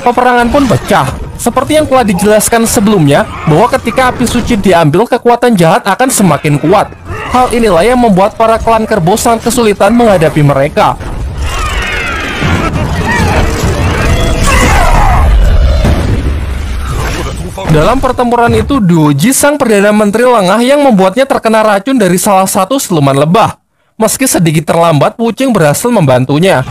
Peperangan pun pecah. Seperti yang telah dijelaskan sebelumnya, bahwa ketika api suci diambil, kekuatan jahat akan semakin kuat. Hal inilah yang membuat para klan kerbau sangat kesulitan menghadapi mereka. Dalam pertempuran itu, Duoji sang Perdana Menteri lengah yang membuatnya terkena racun dari salah satu siluman lebah. Meski sedikit terlambat, Wucheng berhasil membantunya.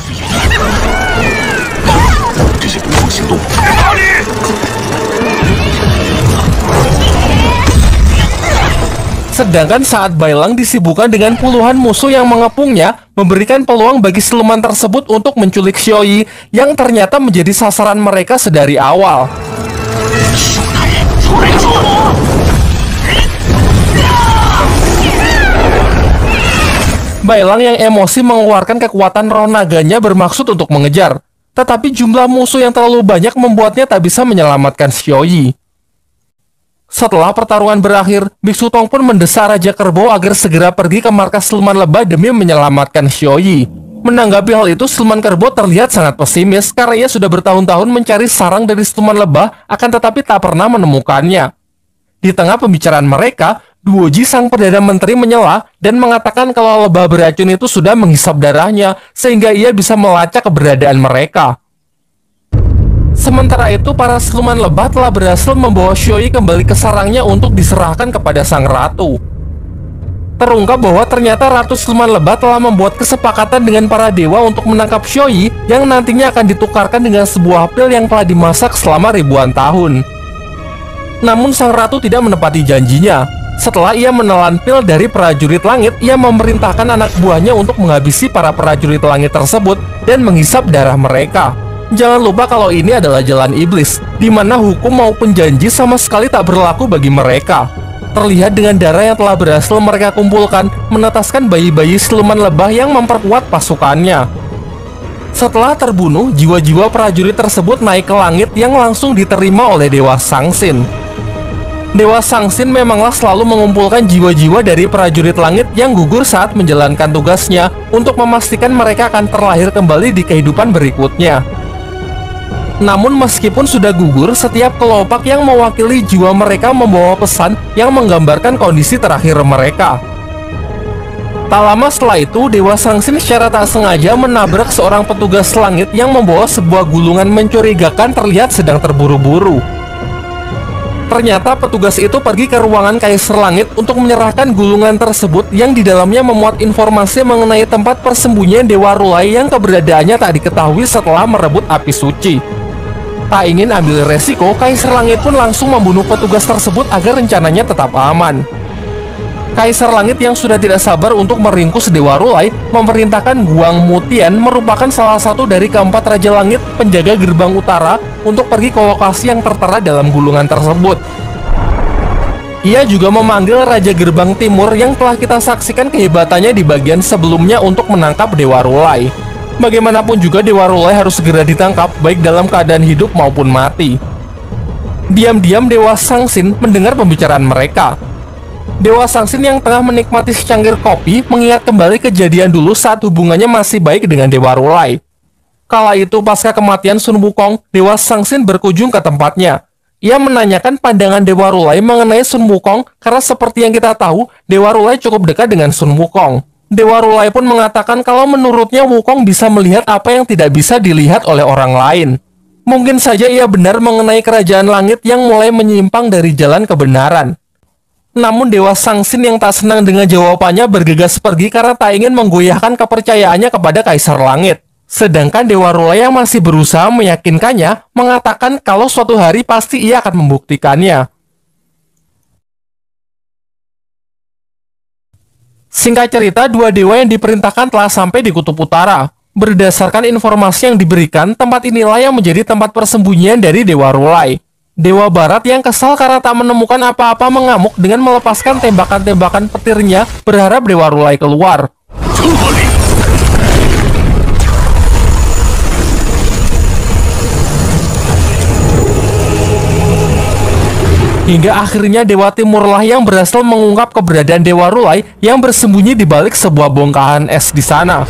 Sedangkan saat Bailang disibukkan dengan puluhan musuh yang mengepungnya, memberikan peluang bagi siluman tersebut untuk menculik Xiaoyi yang ternyata menjadi sasaran mereka sedari awal. Bailang yang emosi mengeluarkan kekuatan roh naganya bermaksud untuk mengejar. Tetapi jumlah musuh yang terlalu banyak membuatnya tak bisa menyelamatkan Xiaoyi. Setelah pertarungan berakhir, Biksu Tong pun mendesak Raja Kerbau agar segera pergi ke markas siluman lebah demi menyelamatkan Xiaoyi. Menanggapi hal itu, siluman kerbau terlihat sangat pesimis karena ia sudah bertahun-tahun mencari sarang dari siluman lebah, akan tetapi tak pernah menemukannya. Di tengah pembicaraan mereka, Duoji sang Perdana Menteri menyela dan mengatakan kalau lebah beracun itu sudah menghisap darahnya, sehingga ia bisa melacak keberadaan mereka. Sementara itu, para siluman lebah telah berhasil membawa Xiaoyi kembali ke sarangnya untuk diserahkan kepada sang ratu. Terungkap bahwa ternyata Ratu Siluman Lebah telah membuat kesepakatan dengan para dewa untuk menangkap Xiaoyi yang nantinya akan ditukarkan dengan sebuah pil yang telah dimasak selama ribuan tahun. Namun sang ratu tidak menepati janjinya. Setelah ia menelan pil dari prajurit langit, ia memerintahkan anak buahnya untuk menghabisi para prajurit langit tersebut dan menghisap darah mereka. Jangan lupa kalau ini adalah jalan iblis, di mana hukum maupun janji sama sekali tak berlaku bagi mereka. Terlihat dengan darah yang telah berhasil mereka kumpulkan, menetaskan bayi-bayi siluman lebah yang memperkuat pasukannya. Setelah terbunuh, jiwa-jiwa prajurit tersebut naik ke langit yang langsung diterima oleh Dewa Sangsin. Dewa Sangsin memanglah selalu mengumpulkan jiwa-jiwa dari prajurit langit yang gugur saat menjalankan tugasnya untuk memastikan mereka akan terlahir kembali di kehidupan berikutnya. Namun meskipun sudah gugur, setiap kelopak yang mewakili jiwa mereka membawa pesan yang menggambarkan kondisi terakhir mereka. Tak lama setelah itu, Dewa Sangsin secara tak sengaja menabrak seorang petugas langit yang membawa sebuah gulungan mencurigakan terlihat sedang terburu-buru. Ternyata petugas itu pergi ke ruangan Kaisar Langit untuk menyerahkan gulungan tersebut yang di dalamnya memuat informasi mengenai tempat persembunyian Dewa Rulai yang keberadaannya tak diketahui setelah merebut api suci. Tak ingin ambil resiko, Kaisar Langit pun langsung membunuh petugas tersebut agar rencananya tetap aman. Kaisar Langit yang sudah tidak sabar untuk meringkus Dewa Rulai memerintahkan Guang Mutian, merupakan salah satu dari keempat Raja Langit penjaga gerbang utara, untuk pergi ke lokasi yang tertera dalam gulungan tersebut. Ia juga memanggil Raja Gerbang Timur yang telah kita saksikan kehebatannya di bagian sebelumnya untuk menangkap Dewa Rulai. Bagaimanapun juga Dewa Rulai harus segera ditangkap, baik dalam keadaan hidup maupun mati. Diam-diam Dewa Sangsin mendengar pembicaraan mereka. Dewa Sangsin yang tengah menikmati secangkir kopi mengingat kembali kejadian dulu saat hubungannya masih baik dengan Dewa Rulai. Kala itu pasca kematian Sun Wukong, Dewa Sangsin berkunjung ke tempatnya. Ia menanyakan pandangan Dewa Rulai mengenai Sun Wukong karena seperti yang kita tahu, Dewa Rulai cukup dekat dengan Sun Wukong. Dewa Rulai pun mengatakan kalau menurutnya Wukong bisa melihat apa yang tidak bisa dilihat oleh orang lain. Mungkin saja ia benar mengenai kerajaan langit yang mulai menyimpang dari jalan kebenaran. Namun Dewa Sangsin yang tak senang dengan jawabannya bergegas pergi karena tak ingin menggoyahkan kepercayaannya kepada Kaisar Langit. Sedangkan Dewa Rulai yang masih berusaha meyakinkannya mengatakan kalau suatu hari pasti ia akan membuktikannya. Singkat cerita, dua dewa yang diperintahkan telah sampai di Kutub Utara. Berdasarkan informasi yang diberikan, tempat inilah yang menjadi tempat persembunyian dari Dewa Rulai. Dewa Barat yang kesal karena tak menemukan apa-apa mengamuk dengan melepaskan tembakan-tembakan petirnya, berharap Dewa Rulai keluar. Hingga akhirnya Dewa Timurlah yang berhasil mengungkap keberadaan Dewa Rulai yang bersembunyi di balik sebuah bongkahan es di sana.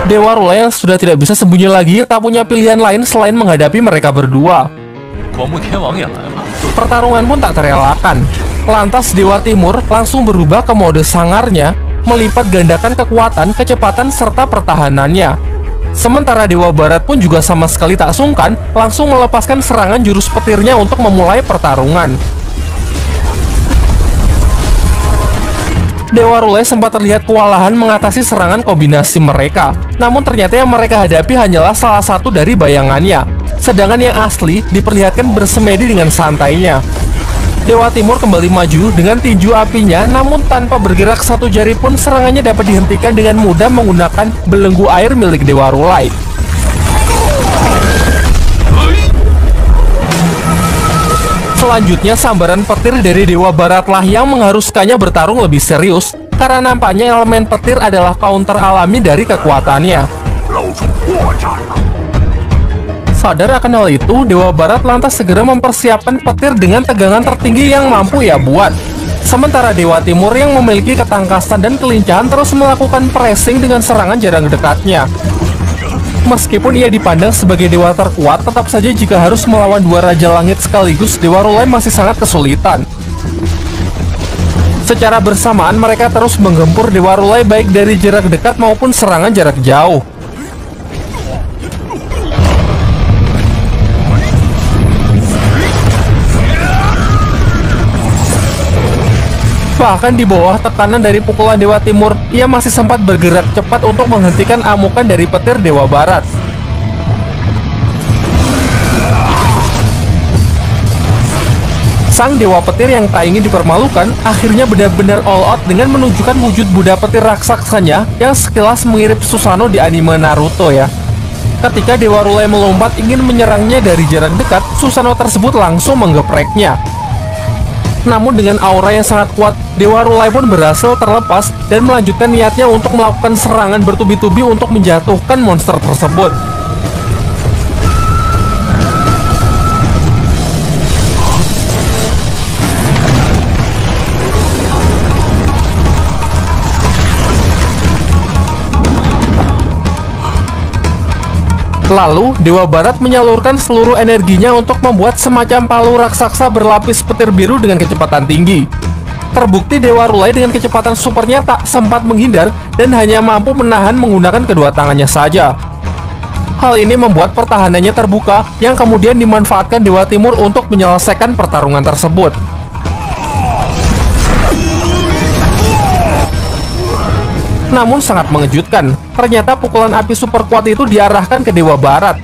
Dewa Rulai yang sudah tidak bisa sembunyi lagi tak punya pilihan lain selain menghadapi mereka berdua. Pertarungan pun tak terelakkan. Lantas Dewa Timur langsung berubah ke mode sangarnya, melipat gandakan kekuatan, kecepatan, serta pertahanannya. Sementara Dewa Barat pun juga sama sekali tak sungkan, langsung melepaskan serangan jurus petirnya untuk memulai pertarungan. Dewa Rulai sempat terlihat kewalahan mengatasi serangan kombinasi mereka. Namun ternyata yang mereka hadapi hanyalah salah satu dari bayangannya. Sedangkan yang asli diperlihatkan bersemedi dengan santainya. Dewa Timur kembali maju dengan tinju apinya, namun tanpa bergerak satu jari pun serangannya dapat dihentikan dengan mudah menggunakan belenggu air milik Dewa Rulai. Selanjutnya sambaran petir dari Dewa Baratlah yang mengharuskannya bertarung lebih serius, karena nampaknya elemen petir adalah counter alami dari kekuatannya. Sadar akan hal itu, Dewa Barat lantas segera mempersiapkan petir dengan tegangan tertinggi yang mampu ia buat. Sementara Dewa Timur yang memiliki ketangkasan dan kelincahan terus melakukan pressing dengan serangan jarak dekatnya. Meskipun ia dipandang sebagai dewa terkuat, tetap saja jika harus melawan dua Raja Langit sekaligus, Dewa Rulai masih sangat kesulitan. Secara bersamaan, mereka terus menggempur Dewa Rulai baik dari jarak dekat maupun serangan jarak jauh. Bahkan di bawah tekanan dari pukulan Dewa Timur, ia masih sempat bergerak cepat untuk menghentikan amukan dari petir Dewa Barat. Sang Dewa Petir yang tak ingin dipermalukan, akhirnya benar-benar all out dengan menunjukkan wujud Buddha petir raksasanya yang sekilas mirip Susanoo di anime Naruto ya. Ketika Dewa Rulai melompat ingin menyerangnya dari jarak dekat, Susanoo tersebut langsung menggepreknya. Namun dengan aura yang sangat kuat, Dewa Rulai pun berhasil terlepas dan melanjutkan niatnya untuk melakukan serangan bertubi-tubi untuk menjatuhkan monster tersebut. Lalu, Dewa Barat menyalurkan seluruh energinya untuk membuat semacam palu raksasa berlapis petir biru dengan kecepatan tinggi. Terbukti Dewa Rulai dengan kecepatan supernya tak sempat menghindar dan hanya mampu menahan menggunakan kedua tangannya saja. Hal ini membuat pertahanannya terbuka, yang kemudian dimanfaatkan Dewa Timur untuk menyelesaikan pertarungan tersebut. Namun sangat mengejutkan, ternyata pukulan api super kuat itu diarahkan ke Dewa Barat.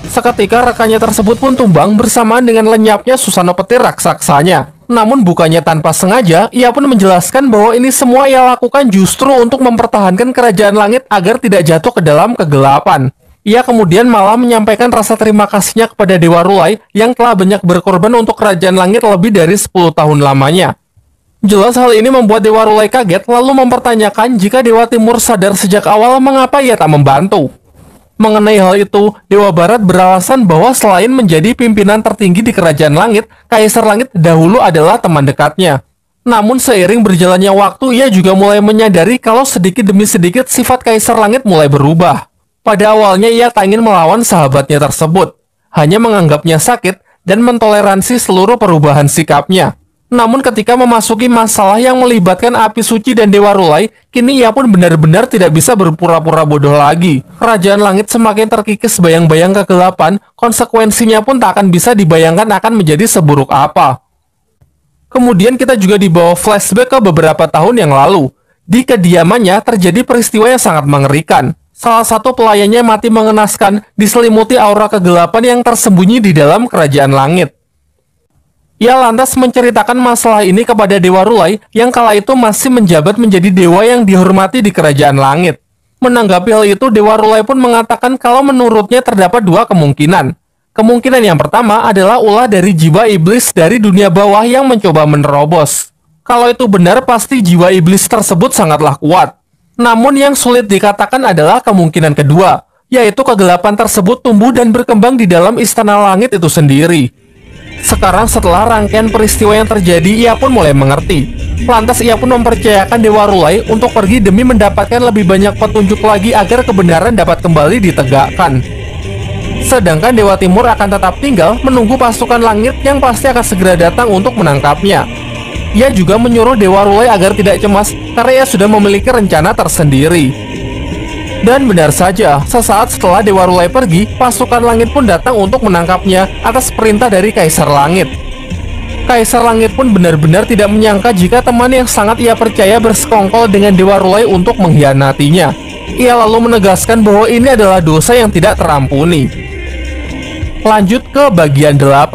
Seketika rekannya tersebut pun tumbang bersamaan dengan lenyapnya Susanoo petir raksasanya. Namun bukannya tanpa sengaja, ia pun menjelaskan bahwa ini semua ia lakukan justru untuk mempertahankan kerajaan langit agar tidak jatuh ke dalam kegelapan. Ia kemudian malah menyampaikan rasa terima kasihnya kepada Dewa Rulai yang telah banyak berkorban untuk kerajaan langit lebih dari 10 tahun lamanya. Jelas hal ini membuat Dewa Rulai kaget, lalu mempertanyakan jika Dewa Timur sadar sejak awal mengapa ia tak membantu. Mengenai hal itu, Dewa Barat beralasan bahwa selain menjadi pimpinan tertinggi di Kerajaan Langit, Kaisar Langit dahulu adalah teman dekatnya. Namun seiring berjalannya waktu, ia juga mulai menyadari kalau sedikit demi sedikit sifat Kaisar Langit mulai berubah. Pada awalnya ia tak ingin melawan sahabatnya tersebut, hanya menganggapnya sakit dan mentoleransi seluruh perubahan sikapnya. Namun ketika memasuki masalah yang melibatkan api suci dan Dewa Rulai, kini ia pun benar-benar tidak bisa berpura-pura bodoh lagi. Kerajaan Langit semakin terkikis bayang-bayang kegelapan, konsekuensinya pun tak akan bisa dibayangkan akan menjadi seburuk apa. Kemudian kita juga dibawa flashback ke beberapa tahun yang lalu. Di kediamannya terjadi peristiwa yang sangat mengerikan. Salah satu pelayannya mati mengenaskan, diselimuti aura kegelapan yang tersembunyi di dalam Kerajaan Langit. Ia lantas menceritakan masalah ini kepada Dewa Rulai yang kala itu masih menjabat menjadi dewa yang dihormati di Kerajaan Langit. Menanggapi hal itu, Dewa Rulai pun mengatakan kalau menurutnya terdapat dua kemungkinan. Kemungkinan yang pertama adalah ulah dari jiwa iblis dari dunia bawah yang mencoba menerobos. Kalau itu benar, pasti jiwa iblis tersebut sangatlah kuat. Namun yang sulit dikatakan adalah kemungkinan kedua, yaitu kegelapan tersebut tumbuh dan berkembang di dalam Istana Langit itu sendiri. Sekarang setelah rangkaian peristiwa yang terjadi, ia pun mulai mengerti. Lantas ia pun mempercayakan Dewa Rulai untuk pergi demi mendapatkan lebih banyak petunjuk lagi agar kebenaran dapat kembali ditegakkan. Sedangkan Dewa Timur akan tetap tinggal menunggu pasukan langit yang pasti akan segera datang untuk menangkapnya. Ia juga menyuruh Dewa Rulai agar tidak cemas karena ia sudah memiliki rencana tersendiri. Dan benar saja, sesaat setelah Dewa Rulai pergi, pasukan langit pun datang untuk menangkapnya atas perintah dari Kaisar Langit. Kaisar Langit pun benar-benar tidak menyangka jika teman yang sangat ia percaya bersekongkol dengan Dewa Rulai untuk mengkhianatinya. Ia lalu menegaskan bahwa ini adalah dosa yang tidak terampuni. Lanjut ke bagian 8.